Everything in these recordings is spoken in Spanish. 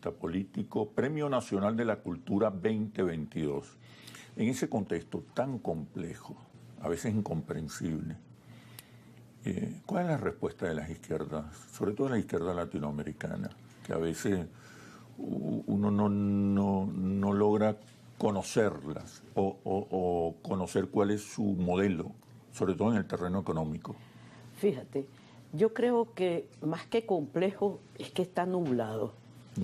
Político, Premio Nacional de la Cultura 2022. En ese contexto tan complejo, a veces incomprensible, ¿cuál es la respuesta de las izquierdas, sobre todo de la izquierda latinoamericana, que a veces uno no logra conocerlas o conocer cuál es su modelo, sobre todo en el terreno económico? Fíjate, yo creo que más que complejo es que está nublado.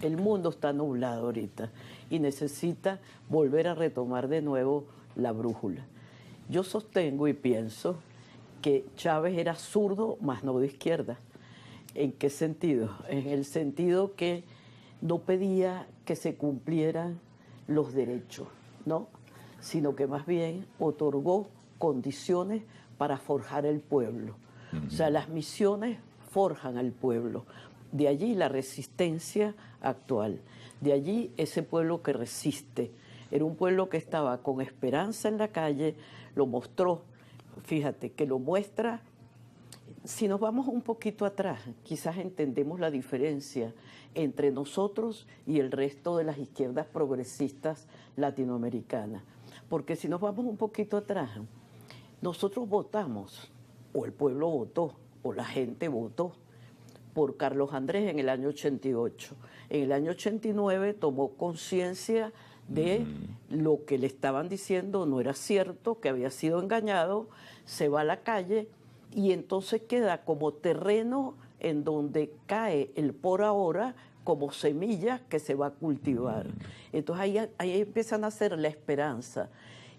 El mundo está nublado ahorita y necesita volver a retomar de nuevo la brújula. Yo sostengo y pienso que Chávez era zurdo, más no de izquierda. ¿En qué sentido? En el sentido que no pedía que se cumplieran los derechos, ¿no? Sino que más bien otorgó condiciones para forjar el pueblo. O sea, las misiones forjan al pueblo. De allí la resistencia actual. De allí ese pueblo que resiste. Era un pueblo que estaba con esperanza en la calle, lo mostró. Fíjate, que lo muestra. Si nos vamos un poquito atrás, quizás entendemos la diferencia entre nosotros y el resto de las izquierdas progresistas latinoamericanas. Porque si nos vamos un poquito atrás, nosotros votamos, o el pueblo votó, o la gente votó por Carlos Andrés en el año 88. En el año 89 tomó conciencia de lo que le estaban diciendo no era cierto, que había sido engañado, se va a la calle y entonces queda como terreno en donde cae el por ahora como semilla que se va a cultivar. Entonces ahí empieza a nacer la esperanza.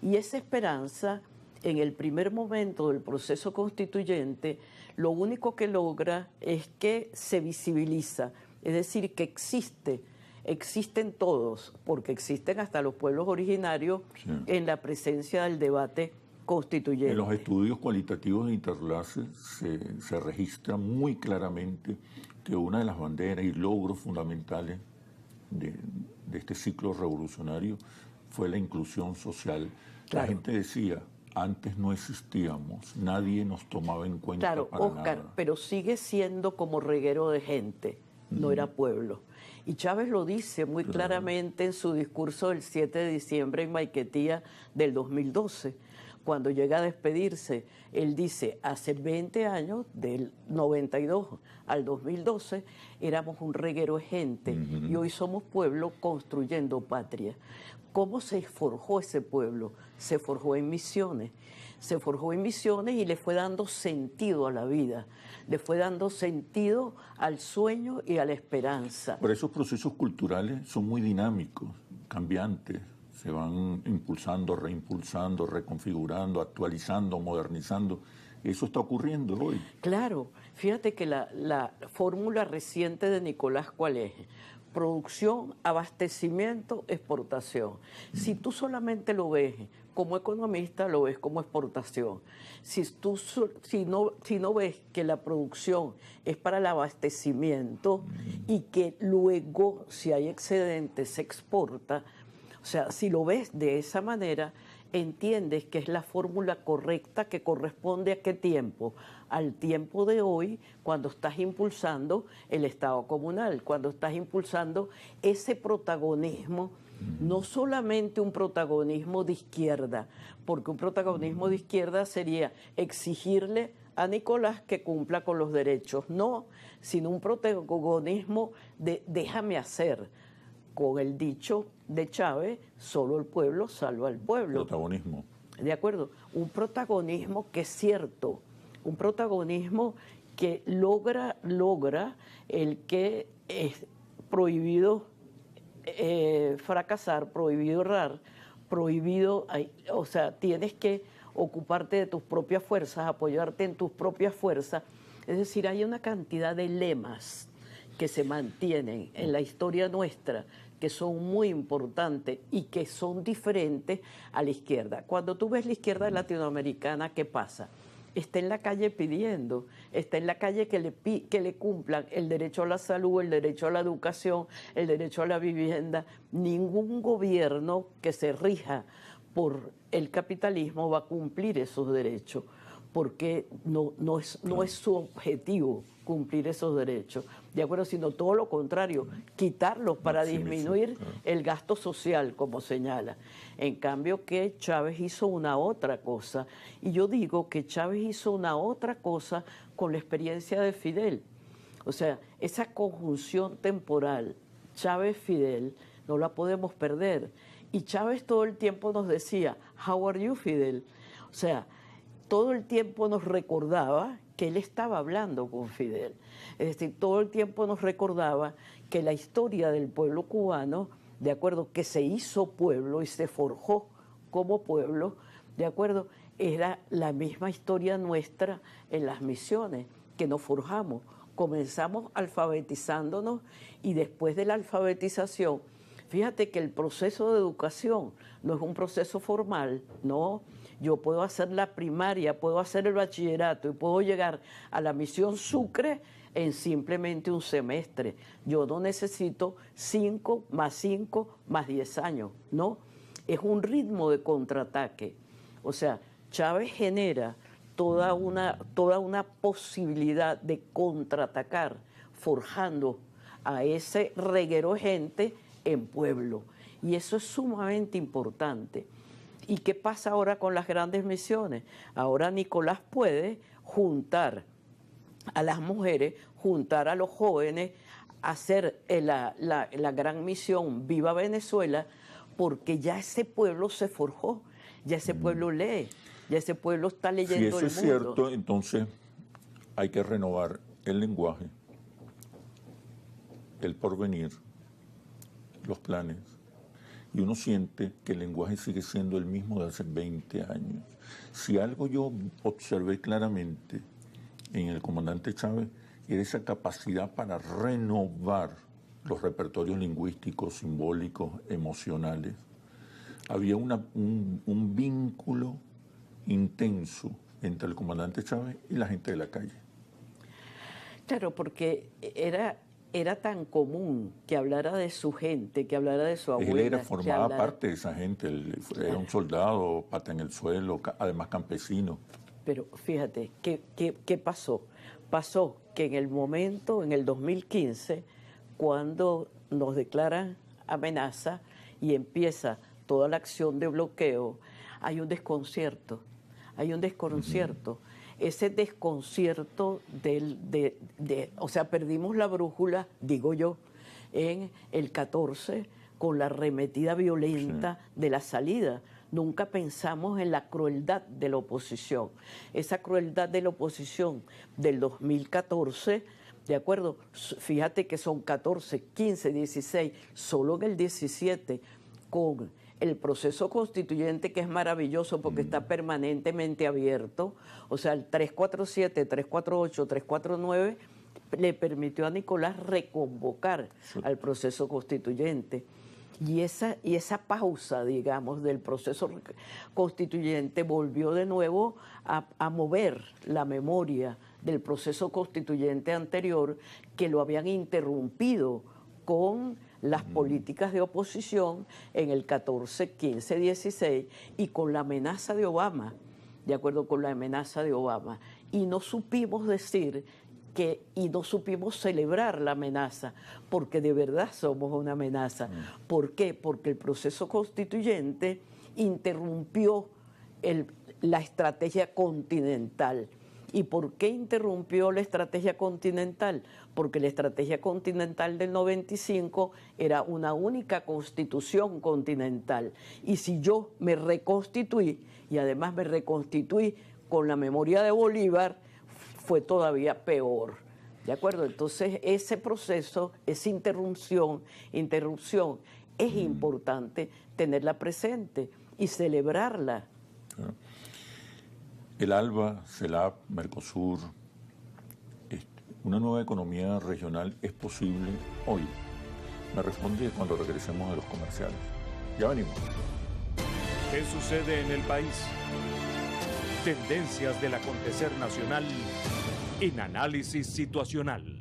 Y esa esperanza, en el primer momento del proceso constituyente, lo único que logra es que se visibiliza, es decir, que existen todos, porque existen hasta los pueblos originarios en la presencia del debate constituyente. En los estudios cualitativos de Interlace se registra muy claramente que una de las banderas y logros fundamentales de este ciclo revolucionario fue la inclusión social. Claro. La gente decía, antes no existíamos, nadie nos tomaba en cuenta para nada. Claro, Oscar, pero sigue siendo como reguero de gente, no era pueblo. Y Chávez lo dice muy claramente en su discurso del 7 de diciembre en Maiquetía del 2012. Cuando llega a despedirse, él dice, hace 20 años, del 92 al 2012, éramos un reguero de gente y hoy somos pueblo construyendo patria. ¿Cómo se forjó ese pueblo? Se forjó en misiones. Se forjó en misiones y le fue dando sentido a la vida, le fue dando sentido al sueño y a la esperanza. Pero esos procesos culturales son muy dinámicos, cambiantes. Se van impulsando, reimpulsando, reconfigurando, actualizando, modernizando. Eso está ocurriendo hoy. Claro, fíjate que la fórmula reciente de Nicolás, ¿cuál es? Producción, abastecimiento, exportación. Si tú solamente lo ves como economista, lo ves como exportación. Si no ves que la producción es para el abastecimiento y que luego, si hay excedente, se exporta. O sea, si lo ves de esa manera, entiendes que es la fórmula correcta que corresponde a qué tiempo. Al tiempo de hoy, cuando estás impulsando el Estado comunal, cuando estás impulsando ese protagonismo, no solamente un protagonismo de izquierda, porque un protagonismo de izquierda sería exigirle a Nicolás que cumpla con los derechos, no, sino un protagonismo de déjame hacer. Con el dicho de Chávez, solo el pueblo salva al pueblo. Protagonismo. De acuerdo, un protagonismo que es cierto, un protagonismo que logra el que es prohibido fracasar, prohibido errar, prohibido, o sea, tienes que ocuparte de tus propias fuerzas, apoyarte en tus propias fuerzas. Es decir, hay una cantidad de lemas que se mantienen en la historia nuestra, que son muy importantes y que son diferentes a la izquierda. Cuando tú ves la izquierda latinoamericana, ¿qué pasa? Está en la calle pidiendo, está en la calle que le cumplan el derecho a la salud, el derecho a la educación, el derecho a la vivienda. Ningún gobierno que se rija por el capitalismo va a cumplir esos derechos, porque no es su objetivo cumplir esos derechos, ¿de acuerdo? Sino todo lo contrario, quitarlos para disminuir el gasto social, como señala. En cambio que Chávez hizo una otra cosa, y yo digo que Chávez hizo una otra cosa con la experiencia de Fidel. O sea, esa conjunción temporal, Chávez-Fidel, no la podemos perder. Y Chávez todo el tiempo nos decía, "How are you, Fidel?". O sea, todo el tiempo nos recordaba que él estaba hablando con Fidel. Es decir, todo el tiempo nos recordaba que la historia del pueblo cubano, de acuerdo, que se hizo pueblo y se forjó como pueblo, de acuerdo, era la misma historia nuestra en las misiones, que nos forjamos. Comenzamos alfabetizándonos y después de la alfabetización, fíjate que el proceso de educación no es un proceso formal, no. Yo puedo hacer la primaria, puedo hacer el bachillerato y puedo llegar a la misión Sucre en simplemente un semestre. Yo no necesito 5 más 5 más 10 años, no. Es un ritmo de contraataque. O sea, Chávez genera toda una posibilidad de contraatacar, forjando a ese reguero de gente en pueblo. Y eso es sumamente importante. ¿Y qué pasa ahora con las grandes misiones? Ahora Nicolás puede juntar a las mujeres, juntar a los jóvenes, hacer la gran misión Viva Venezuela, porque ya ese pueblo se forjó, ya ese pueblo lee, ya ese pueblo está leyendo el mundo. Si eso es cierto, entonces hay que renovar el lenguaje, el porvenir, los planes. Y uno siente que el lenguaje sigue siendo el mismo de hace 20 años. Si algo yo observé claramente en el comandante Chávez, era esa capacidad para renovar los repertorios lingüísticos, simbólicos, emocionales. Había un vínculo intenso entre el comandante Chávez y la gente de la calle. Claro, porque era tan común que hablara de su gente, que hablara de su abuela. Él formaba parte de esa gente, él era un soldado, pata en el suelo, además campesino. Pero fíjate, ¿qué pasó? Pasó que en el momento, en el 2015, cuando nos declaran amenaza y empieza toda la acción de bloqueo, hay un desconcierto, Ese desconcierto o sea, perdimos la brújula, digo yo, en el 14 con la arremetida violenta de la salida. Nunca pensamos en la crueldad de la oposición. Esa crueldad de la oposición del 2014, ¿de acuerdo? Fíjate que son 14, 15, 16, solo en el 17, con el proceso constituyente, que es maravilloso porque está permanentemente abierto, o sea, el 347, 348, 349, le permitió a Nicolás reconvocar al proceso constituyente. Y esa pausa, digamos, del proceso constituyente volvió de nuevo a mover la memoria del proceso constituyente anterior, que lo habían interrumpido con las políticas de oposición en el 14, 15, 16 y con la amenaza de Obama, de acuerdo con la amenaza de Obama. Y no supimos decir y no supimos celebrar la amenaza, porque de verdad somos una amenaza. ¿Por qué? Porque el proceso constituyente interrumpió la estrategia continental. ¿Y por qué interrumpió la estrategia continental? Porque la estrategia continental del 95 era una única constitución continental. Y si yo me reconstituí, y además me reconstituí con la memoria de Bolívar, fue todavía peor. ¿De acuerdo? Entonces, ese proceso, esa interrupción, es importante tenerla presente y celebrarla. El ALBA, CELAC, Mercosur, una nueva economía regional es posible hoy. Me responde cuando regresemos de los comerciales. Ya venimos. ¿Qué sucede en el país? Tendencias del acontecer nacional en Análisis Situacional.